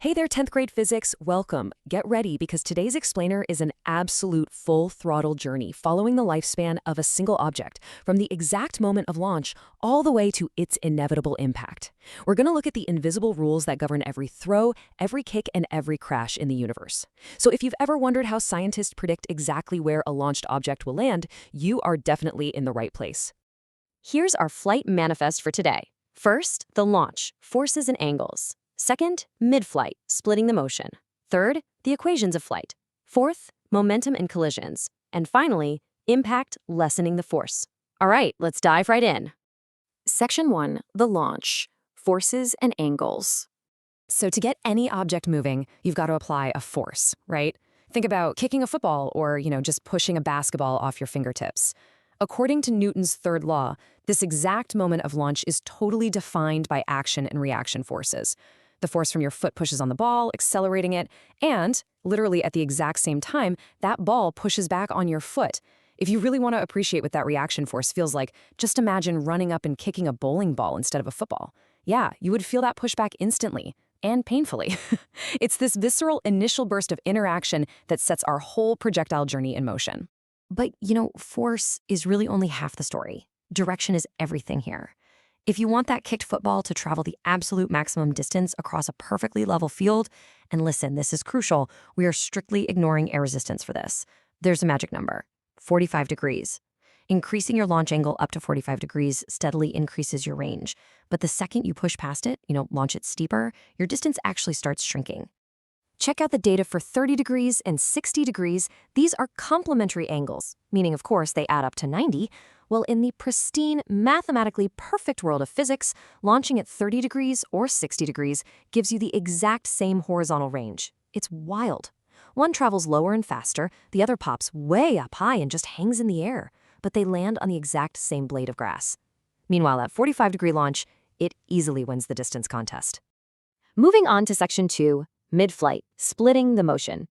Hey there, 10th grade physics. Welcome. Get ready because today's explainer is an absolute full throttle journey following the lifespan of a single object, from the exact moment of launch all the way to its inevitable impact. We're going to look at the invisible rules that govern every throw, every kick, and every crash in the universe. So if you've ever wondered how scientists predict exactly where a launched object will land, you are definitely in the right place. Here's our flight manifest for today. First, the launch, forces and angles. Second, mid-flight, splitting the motion. Third, the equations of flight. Fourth, momentum and collisions. And finally, impact, lessening the force. All right, let's dive right in. Section 1, the launch, forces and angles. So to get any object moving, you've got to apply a force, right? Think about kicking a football or, just pushing a basketball off your fingertips. According to Newton's third law, this exact moment of launch is totally defined by action and reaction forces. The force from your foot pushes on the ball, accelerating it, and, literally at the exact same time, that ball pushes back on your foot. If you really want to appreciate what that reaction force feels like, just imagine running up and kicking a bowling ball instead of a football. Yeah, you would feel that pushback instantly, and painfully. It's this visceral initial burst of interaction that sets our whole projectile journey in motion. But, force is really only half the story. Direction is everything here. If you want that kicked football to travel the absolute maximum distance across a perfectly level field, and listen, this is crucial, we are strictly ignoring air resistance for this. There's a magic number, 45 degrees. Increasing your launch angle up to 45 degrees steadily increases your range. But the second you push past it, launch it steeper, your distance actually starts shrinking. Check out the data for 30 degrees and 60 degrees. These are complementary angles, meaning, of course, they add up to 90. Well, in the pristine, mathematically perfect world of physics, launching at 30 degrees or 60 degrees gives you the exact same horizontal range. It's wild. One travels lower and faster, the other pops way up high and just hangs in the air, but they land on the exact same blade of grass. Meanwhile, at 45-degree launch, it easily wins the distance contest. Moving on to Section 2, mid-flight, splitting the motion.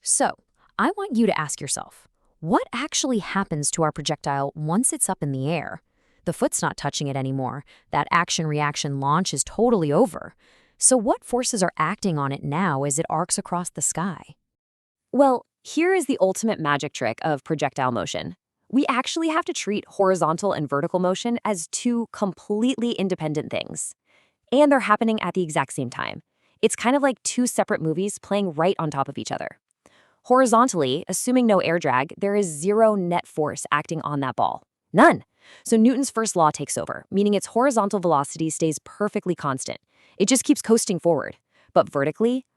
So, I want you to ask yourself, what actually happens to our projectile once it's up in the air? The foot's not touching it anymore. That action-reaction launch is totally over. So what forces are acting on it now as it arcs across the sky? Well, here is the ultimate magic trick of projectile motion. We actually have to treat horizontal and vertical motion as two completely independent things. And they're happening at the exact same time. It's kind of like two separate movies playing right on top of each other. Horizontally, assuming no air drag, there is zero net force acting on that ball. None. So Newton's first law takes over, meaning its horizontal velocity stays perfectly constant. It just keeps coasting forward. But vertically,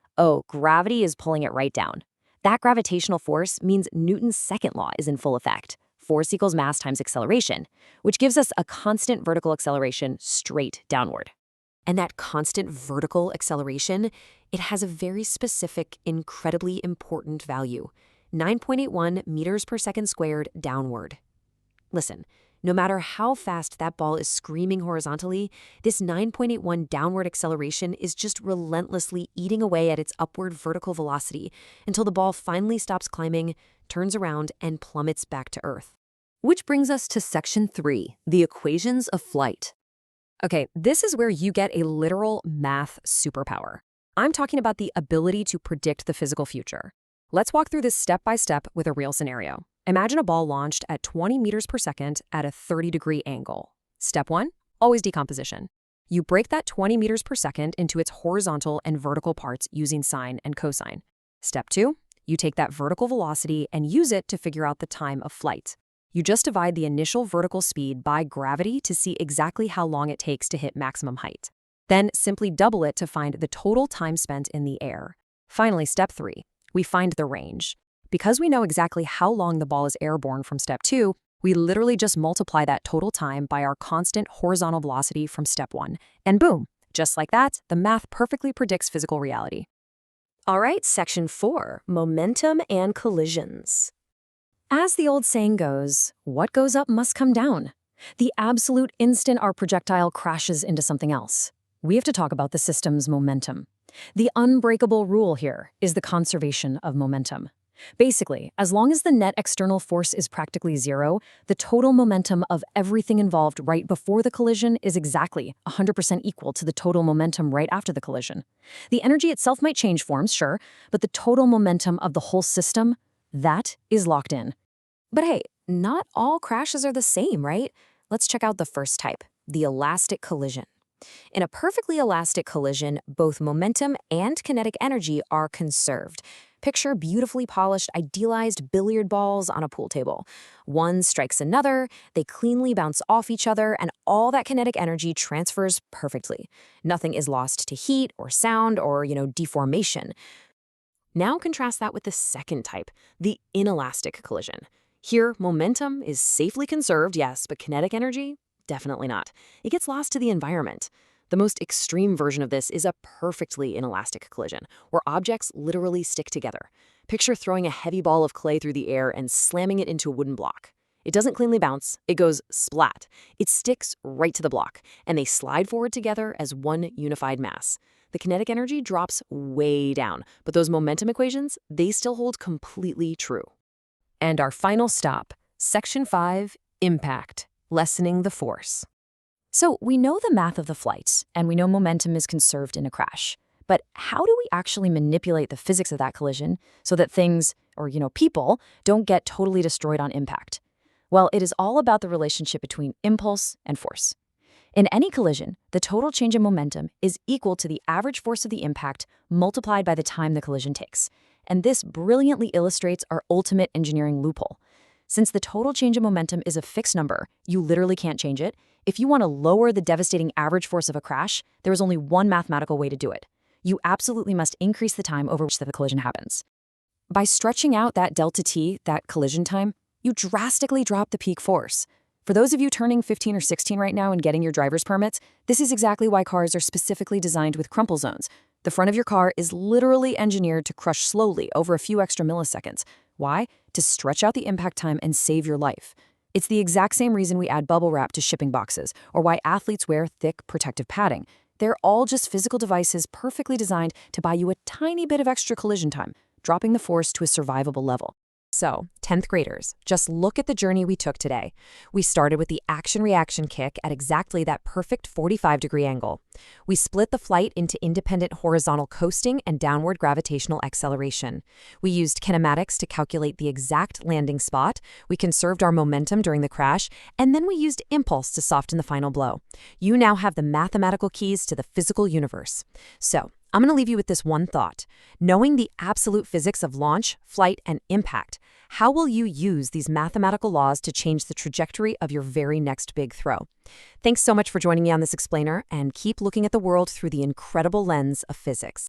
gravity is pulling it right down. That gravitational force means Newton's second law is in full effect. Force equals mass times acceleration, which gives us a constant vertical acceleration straight downward. And that constant vertical acceleration, it has a very specific, incredibly important value, 9.81 meters per second squared downward. Listen, no matter how fast that ball is screaming horizontally, this 9.81 downward acceleration is just relentlessly eating away at its upward vertical velocity until the ball finally stops climbing, turns around, and plummets back to Earth. Which brings us to Section 3, the equations of flight. Okay, this is where you get a literal math superpower. I'm talking about the ability to predict the physical future. Let's walk through this step by step with a real scenario. Imagine a ball launched at 20 meters per second at a 30-degree angle. Step 1, always decomposition. You break that 20 meters per second into its horizontal and vertical parts using sine and cosine. Step 2, you take that vertical velocity and use it to figure out the time of flight. You just divide the initial vertical speed by gravity to see exactly how long it takes to hit maximum height. Then simply double it to find the total time spent in the air. Finally, step 3, we find the range. Because we know exactly how long the ball is airborne from step 2, we literally just multiply that total time by our constant horizontal velocity from step 1. And boom, just like that, the math perfectly predicts physical reality. All right, Section 4, momentum and collisions. As the old saying goes, what goes up must come down. The absolute instant our projectile crashes into something else, we have to talk about the system's momentum. The unbreakable rule here is the conservation of momentum. Basically, as long as the net external force is practically zero, the total momentum of everything involved right before the collision is exactly 100% equal to the total momentum right after the collision. The energy itself might change forms, sure, but the total momentum of the whole system, that is locked in. But hey, not all crashes are the same, right? Let's check out the first type, the elastic collision. In a perfectly elastic collision, both momentum and kinetic energy are conserved. Picture beautifully polished, idealized billiard balls on a pool table. One strikes another, they cleanly bounce off each other, and all that kinetic energy transfers perfectly. Nothing is lost to heat or sound or, deformation. Now contrast that with the second type, the inelastic collision. Here, momentum is safely conserved, yes, but kinetic energy? Definitely not. It gets lost to the environment. The most extreme version of this is a perfectly inelastic collision, where objects literally stick together. Picture throwing a heavy ball of clay through the air and slamming it into a wooden block. It doesn't cleanly bounce, it goes splat. It sticks right to the block, and they slide forward together as one unified mass. The kinetic energy drops way down, but those momentum equations, they still hold completely true. And our final stop, Section 5, Impact, lessening the force. So we know the math of the flight, and we know momentum is conserved in a crash. But how do we actually manipulate the physics of that collision so that things, or people, don't get totally destroyed on impact? Well, it is all about the relationship between impulse and force. In any collision, the total change in momentum is equal to the average force of the impact multiplied by the time the collision takes. And this brilliantly illustrates our ultimate engineering loophole. Since the total change in momentum is a fixed number, you literally can't change it. If you want to lower the devastating average force of a crash, there is only one mathematical way to do it. You absolutely must increase the time over which the collision happens. By stretching out that delta t, that collision time, you drastically drop the peak force. For those of you turning 15 or 16 right now and getting your driver's permits, this is exactly why cars are specifically designed with crumple zones. The front of your car is literally engineered to crush slowly over a few extra milliseconds. Why? To stretch out the impact time and save your life. It's the exact same reason we add bubble wrap to shipping boxes, or why athletes wear thick protective padding. They're all just physical devices perfectly designed to buy you a tiny bit of extra collision time, dropping the force to a survivable level. So, 10th graders, just look at the journey we took today. We started with the action-reaction kick at exactly that perfect 45-degree angle. We split the flight into independent horizontal coasting and downward gravitational acceleration. We used kinematics to calculate the exact landing spot. We conserved our momentum during the crash, and then we used impulse to soften the final blow. You now have the mathematical keys to the physical universe. So, I'm going to leave you with this one thought. Knowing the absolute physics of launch, flight, and impact, how will you use these mathematical laws to change the trajectory of your very next big throw? Thanks so much for joining me on this explainer, and keep looking at the world through the incredible lens of physics.